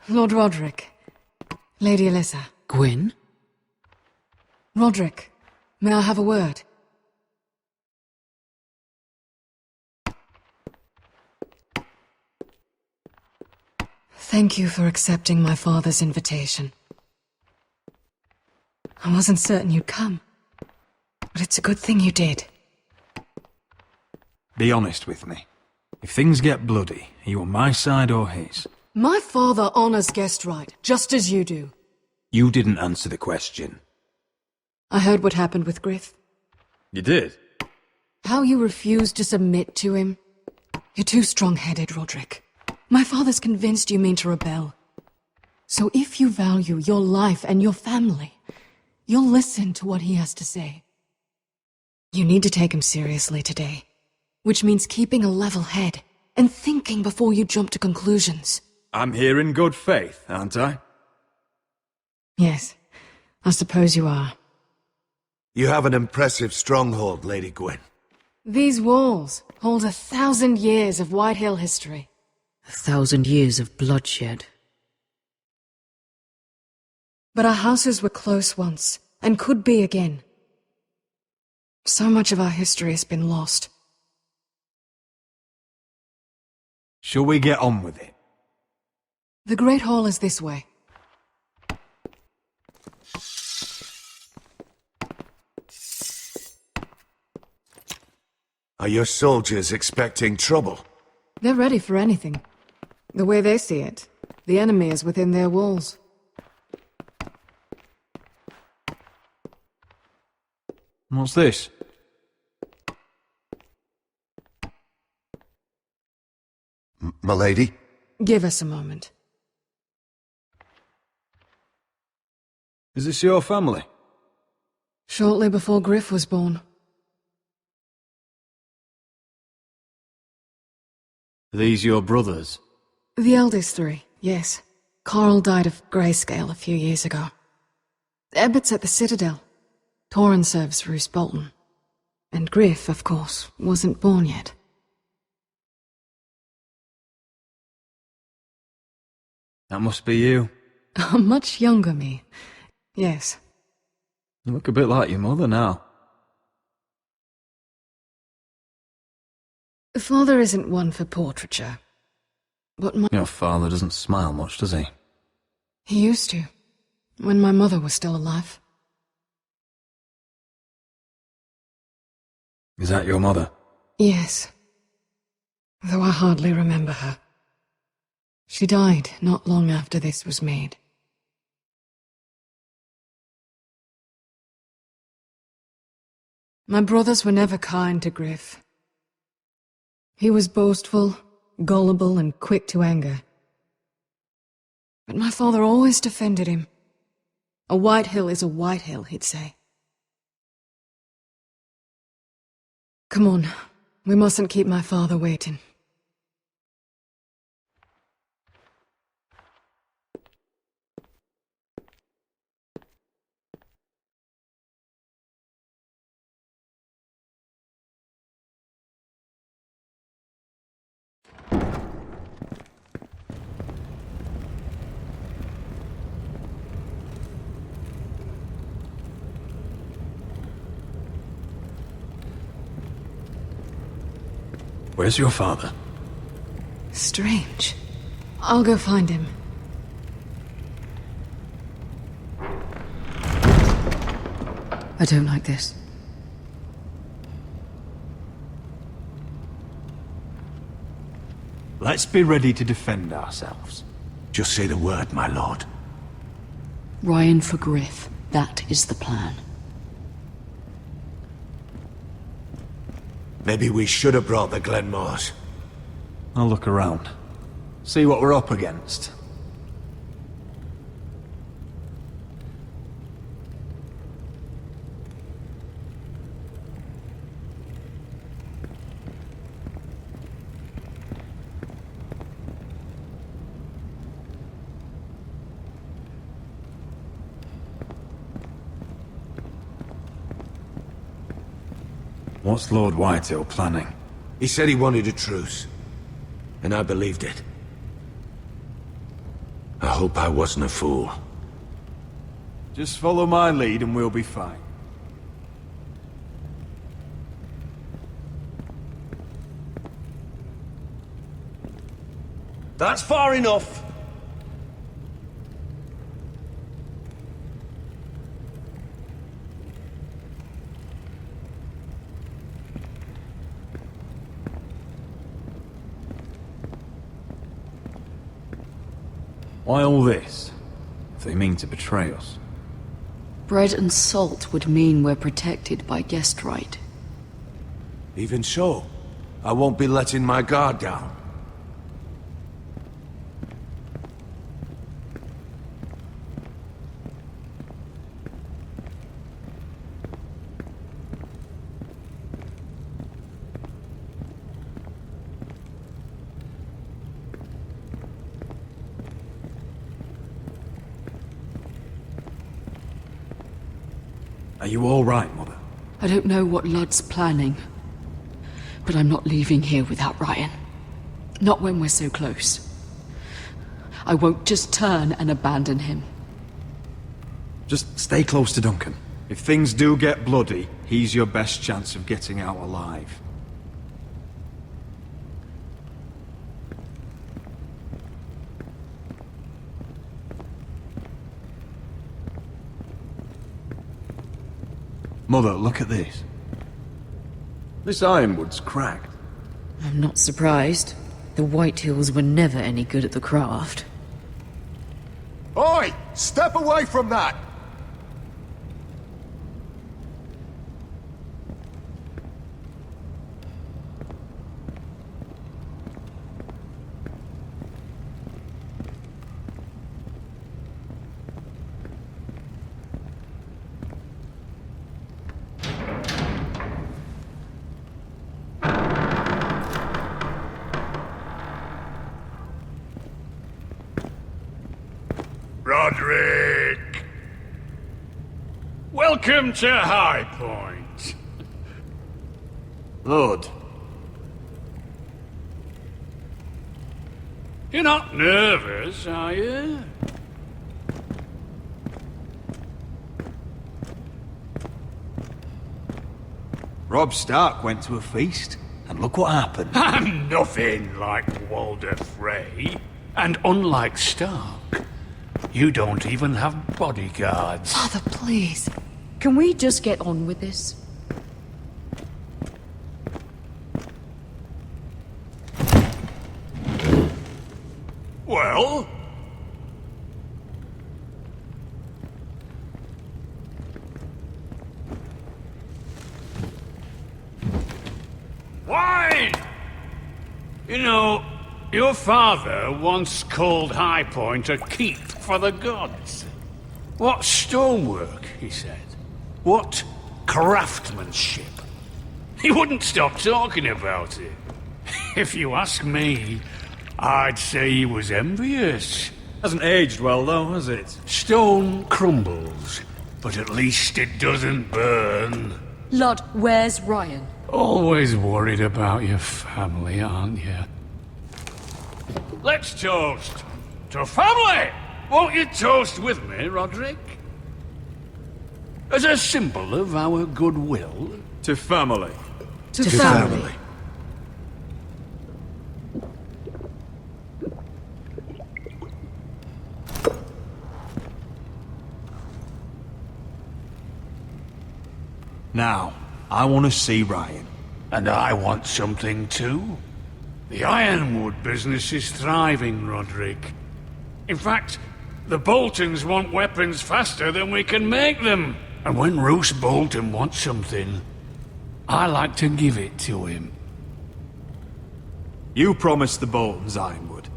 Lord Roderick. Lady Alyssa. Gwyn? Roderick, may I have a word? Thank you for accepting my father's invitation. I wasn't certain you'd come, but it's a good thing you did. Be honest with me. If things get bloody, are you on my side or his? My father honors guest right, just as you do. You didn't answer the question. I heard what happened with Griff. You did? How you refused to submit to him. You're too strong-headed, Roderick. My father's convinced you mean to rebel. So if you value your life and your family, you'll listen to what he has to say. You need to take him seriously today, which means keeping a level head and thinking before you jump to conclusions. I'm here in good faith, aren't I? Yes, I suppose you are. You have an impressive stronghold, Lady Gwyn. These walls hold 1,000 years of Whitehill history. 1,000 years of bloodshed. But our houses were close once, and could be again. So much of our history has been lost. Shall we get on with it? The Great Hall is this way. Are your soldiers expecting trouble? They're ready for anything. The way they see it, the enemy is within their walls. What's this? My lady? Give us a moment. Is this your family? Shortly before Griff was born. Are these your brothers? The eldest three, yes. Carl died of grayscale a few years ago. Ebbett's at the Citadel. Torrin serves Roose Bolton. And Griff, of course, wasn't born yet. That must be you. A much younger me. Yes. You look a bit like your mother now. Father isn't one for portraiture. But Your father doesn't smile much, does he? he used to, when my mother was still alive. Is that your mother? Yes. Though I hardly remember her. She died not long after this was made. My brothers were never kind to Griff. He was boastful, gullible, and quick to anger. But my father always defended him. A Whitehill is a Whitehill, he'd say. Come on, we mustn't keep my father waiting. Where's your father? Strange. I'll go find him. I don't like this. Let's be ready to defend ourselves. Just say the word, my lord. Ryan for Griff. That is the plan. Maybe we should have brought the Glenmores. I'll look around. See what we're up against. What's Lord Whitehill planning? He said he wanted a truce, and I believed it. I hope I wasn't a fool. Just follow my lead and we'll be fine. That's far enough. Why all this? If they mean to betray us. Bread and salt would mean we're protected by guest right. Even so, I won't be letting my guard down. Are you all right, Mother? I don't know what Ludd's planning, but I'm not leaving here without Ryan. Not when we're so close. I won't just turn and abandon him. Just stay close to Duncan. If things do get bloody, he's your best chance of getting out alive. Mother, look at this. This ironwood's cracked. I'm not surprised. The Whitehills were never any good at the craft. Oi! Step away from that! Roderick! Welcome to High Point. Lord. You're not nervous, are you? Robb Stark went to a feast, and look what happened. I'm nothing like Walder Frey. And unlike Stark, you don't even have bodyguards. Father, please. Can we just get on with this? Well? Wine! You know, your father once called High Point a keep for the gods. What stonework, he said. What craftsmanship. He wouldn't stop talking about it. If you ask me, I'd say he was envious. Hasn't aged well though, has it? Stone crumbles, but at least it doesn't burn. Ludd, where's Ryan? Always worried about your family, aren't you? Let's toast to family! Won't you toast with me, Roderick? As a symbol of our goodwill. To family. To family. Now, I want to see Ryan. And I want something too. The ironwood business is thriving, Roderick. In fact, the Boltons want weapons faster than we can make them. And when Roose Bolton wants something, I like to give it to him. You promised the Boltons ironwood.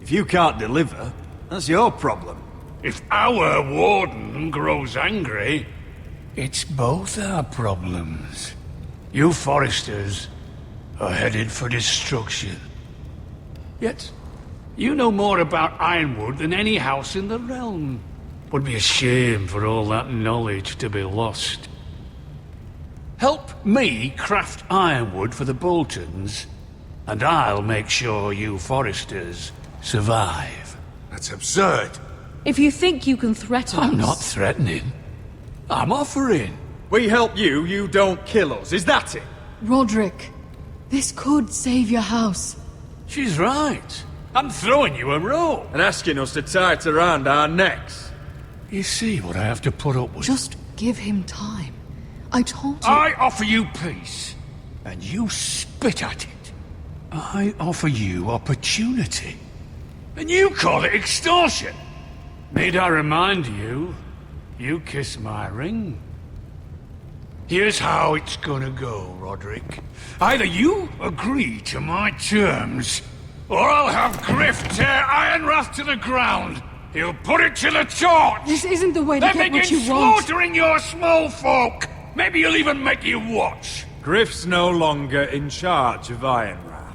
If you can't deliver, that's your problem. If our warden grows angry, it's both our problems. You Forresters are headed for destruction. Yet, you know more about ironwood than any house in the realm. Would be a shame for all that knowledge to be lost. Help me craft ironwood for the Boltons, and I'll make sure you Forresters survive. That's absurd. If you think you can threaten us... I'm not threatening. I'm offering. We help you, you don't kill us. Is that it? Roderick, this could save your house. She's right. I'm throwing you a rope. And asking us to tie it around our necks. You see what I have to put up with? Just give him time. I told you... I offer you peace, and you spit at it. I offer you opportunity, and you call it extortion. Need I remind you, you kiss my ring? Here's how it's gonna go, Roderick. Either you agree to my terms, or I'll have Griff tear Ironrath to the ground. He'll put it to the torch. This isn't the way to Then get what begin you want. slaughtering your small folk. Maybe he'll even make you watch. Griff's no longer in charge of Ironrath.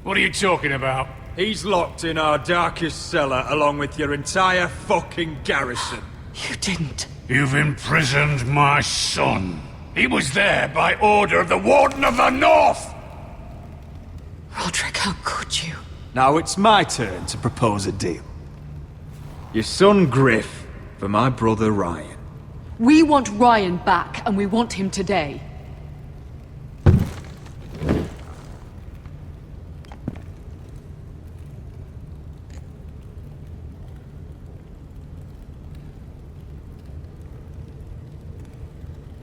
What are you talking about? He's locked in our darkest cellar along with your entire fucking garrison. You didn't. You've imprisoned my son. He was there by order of the Warden of the North. Roderick, how could you? Now it's my turn to propose a deal. Your son Griff for my brother Ryan. We want Ryan back, and we want him today.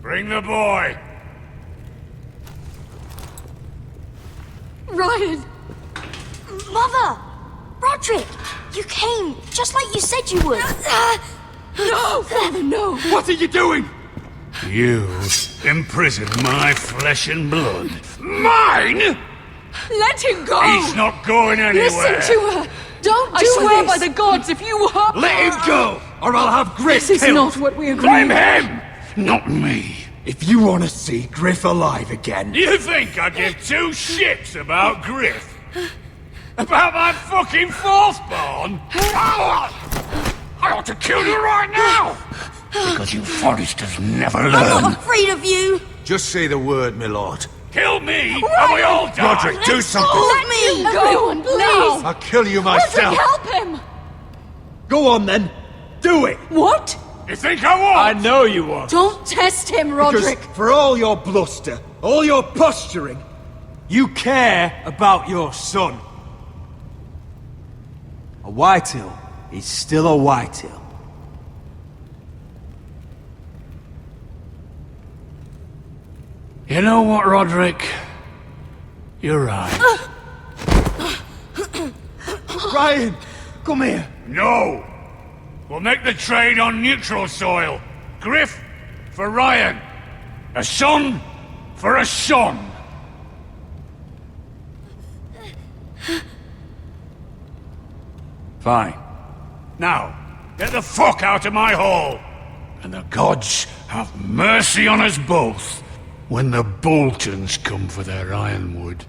Bring the boy. Ryan! Mother! Roderick! You came, just like you said you would. No, Father, no! What are you doing? You imprisoned my flesh and blood. Mine? Let him go! He's not going anywhere. Listen to her! Don't do I swear this! by the gods, if you hurt... Let him go, or I'll have Griff This is killed. not what we agreed. Blame him, not me. If you want to see Griff alive again, You think I give two shits about Griff? About my fucking fourthborn? I ought to kill you right now! Because you Forresters never I'm learn. not afraid of you! Just say the word, my lord. Kill me, and we all die! Roderick, do something! Let me! Everyone, please! I'll kill you Roderick, myself! help him! go on then. Do it. What? You think I won't? I know you won't. Don't test him, Because Roderick! for all your bluster, all your posturing, you care about your son. A Whitehill is still a Whitehill. You know what, Roderick? You're right. Ryan, come here. No! We'll make the trade on neutral soil. Griff for Ryan. A son for a son. Fine. Now, get the fuck out of my hall! And the gods have mercy on us both when the Boltons come for their ironwood.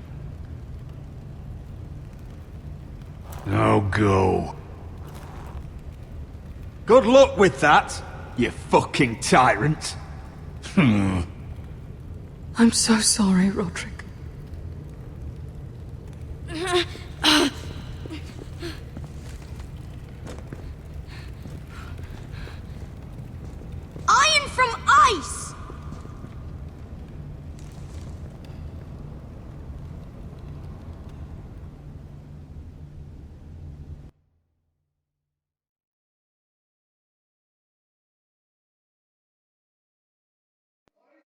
Now go. Good luck with that, you fucking tyrant. I'm so sorry, Roderick. Iron from ice!